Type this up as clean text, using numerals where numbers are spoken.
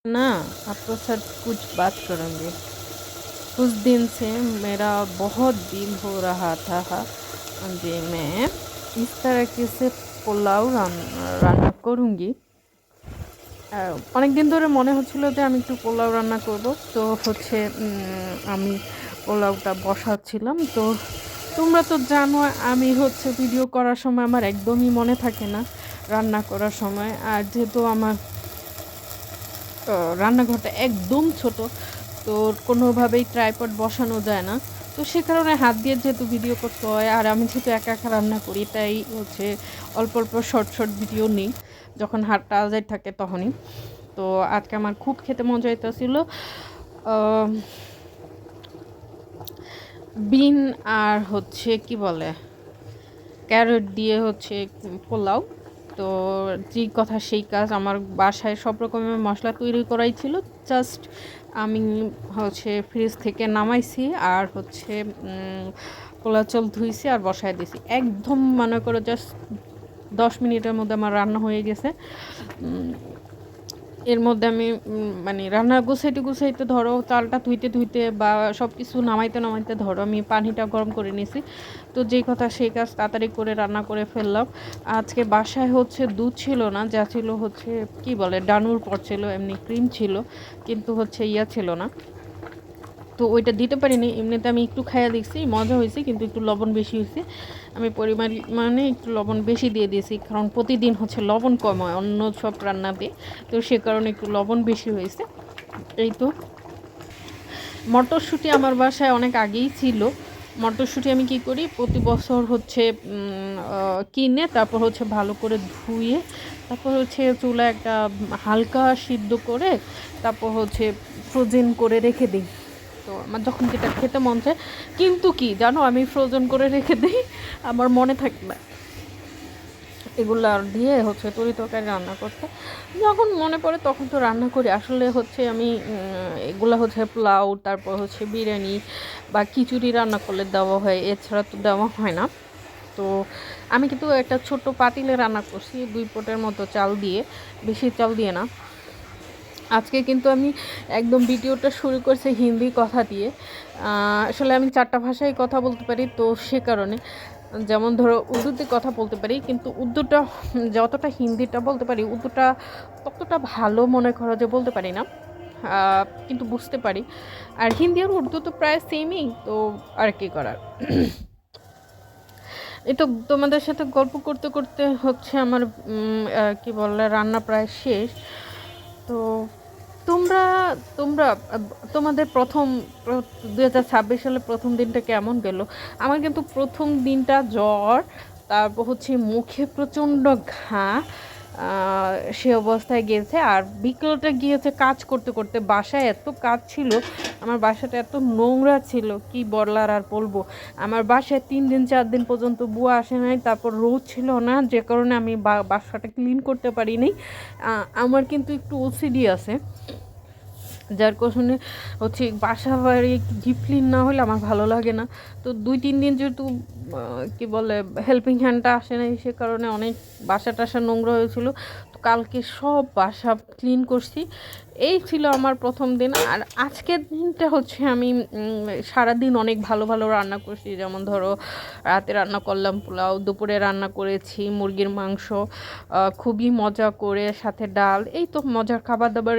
ना आपके साथ कुछ बात करूँगी। कुछ दिन से मेरा बहुत दिल हो रहा था যে मैं इस तरीके से পোলাও রান্না করুঙ্গি। অনেকদিন ধরে মনে হচ্ছিল যে আমি একটু পোলাও রান্না করব। তো হচ্ছে আমি পোলাওটা বসাচ্ছিলাম। তো তোমরা তো জানো আমি হচ্ছে ভিডিও করার সময় আমার একদমই মনে থাকে না রান্না করার সময়। আর যেহেতু আমার রান্নাঘরটা একদম ছোট, তো কোনোভাবেই ট্রাইপড বসানো যায় না। তো সে কারণে হাত দিয়ে যেহেতু ভিডিও করতে হয়, আর আমি যেহেতু একা একা রান্না করি, তাই হচ্ছে অল্প অল্প শর্ট ভিডিও নিই যখন হাতটা আজাদ থাকে তখনই। তো আজকে আমার খুব খেতে মজা হইতেছিল বিন আর হচ্ছে কি বলে ক্যারট দিয়ে হচ্ছে পোলাও। তো যেই কথা সেই কাজ, আমার বাসায় সব রকমের মশলা তৈরি করাই ছিল। জাস্ট আমি হচ্ছে ফ্রিজ থেকে নামাইছি আর হচ্ছে পোলাও চাল ধুইছি আর বসায় দিছি। একদম মনে করো জাস্ট 10 মিনিটের মধ্যে আমার রান্না হয়ে গেছে। এর মধ্যে আমি মানে রান্না গুছাইতে ধরো চালটা ধুইতে বা সব কিছু নামাইতে ধরো আমি পানিটা গরম করে নিয়েছি। তো যেই কথা সেই কাজ তাড়াতাড়ি করে রান্না করে ফেললাম। আজকে বাসায় হচ্ছে দুধ ছিল না, যা ছিল হচ্ছে কি বলে ডানুর পর ছিল, এমনি ক্রিম ছিল, কিন্তু হচ্ছে ছিল না। তো ওইটা দিতে পারিনি। এমনিতে আমি একটু খাইয়া দেখছি, মজা হয়েছে, কিন্তু একটু লবণ বেশি হয়েছে। আমি পরিমাণে একটু লবণ বেশি দিয়ে দিয়েছি, কারণ প্রতিদিন হচ্ছে লবণ কম হয় অন্য সব রান্নাতে। তো সে কারণে একটু লবণ বেশি হয়েছে। এই তো মটরশুঁটি আমার বাসায় অনেক আগেই ছিল। মটরশুঁটি আমি কি করি, প্রতি বছর হচ্ছে কিনে তারপর হচ্ছে ভালো করে ধুয়ে তারপর হচ্ছে চুলায় একটা হালকা সিদ্ধ করে তারপর হচ্ছে ফ্রোজেন করে রেখে দিই। তো আমার যখন যেটা খেতে মন চায়, কিন্তু কি জানো, আমি ফ্রোজেন করে রেখে দিই, আমার মনে থাকে না এগুলো দিয়ে হচ্ছে তরি তরকারি রান্না করতে। যখন মনে পড়ে তখন তো রান্না করি। আসলে হচ্ছে আমি এগুলো হচ্ছে পোলাও, তারপর হচ্ছে বিরিয়ানি বা খিচুড়ি রান্না করলে দেওয়া হয়, এছাড়া তো দেওয়া হয় না। তো আমি কিন্তু একটা ছোট্ট পাতিলে রান্না করছি 2 পটের মতো চাল দিয়ে, বেশি চাল দিয়ে না। আজকে কিন্তু আমি একদম ভিডিওটা শুরু করছি হিন্দি কথা দিয়ে। আসলে আমি 4টা ভাষায় কথা বলতে পারি, তো সে কারণে যেমন ধরো উর্দুতে কথা বলতে পারি, কিন্তু উর্দুটা যতটা হিন্দিটা বলতে পারি উর্দুটা ততটা ভালো মনে করো যে বলতে পারি না, কিন্তু বুঝতে পারি। আর হিন্দি আর উর্দু তো প্রায় সেমই, তো আর কি করার। এই তো তোমাদের সাথে গল্প করতে করতে হচ্ছে আমার কি বলে রান্না প্রায় শেষ। তো তোমরা তোমরা তোমাদের প্রথম 2026 সালে প্রথম দিনটা কেমন গেল? আমার কিন্তু প্রথম দিনটা জ্বর, তারপর হচ্ছে মুখে প্রচণ্ড ঘা, সে অবস্থায় গেছে। আর বিকেলটা গিয়েছে কাজ করতে করতে, বাসায় এত কাজ ছিল, আমার বাসাটা এত নোংরা ছিল কি বলার আর বলবো। আমার বাসায় 3 দিন 4 দিন পর্যন্ত বুয়া আসে নাই, তারপর রোদ ছিল না, যে কারণে আমি বাসাটা ক্লিন করতে পারিনি। আমার কিন্তু একটু ওসিডি আছে, যার কারণে হচ্ছে বাসা বাড়ি ডিপ ক্লিন না হলে আমার ভালো লাগে না। তো 2-3 দিন যেহেতু কি বলে হেল্পিং হ্যান্ডটা আসে নাই, সে কারণে অনেক বাসা টাসা নোংরা হয়েছিল। তো কালকে সব বাসা ক্লিন করছি। এই ছিল আমার প্রথম দিন। আর আজকের দিনটা হচ্ছে আমি সারাদিন অনেক ভালো ভালো রান্না করছি। যেমন ধরো রাতে রান্না করলাম পোলাও, দুপুরে রান্না করেছি মুরগির মাংস, খুবই মজা করে, সাথে ডাল। এই তো মজার খাবার দাবার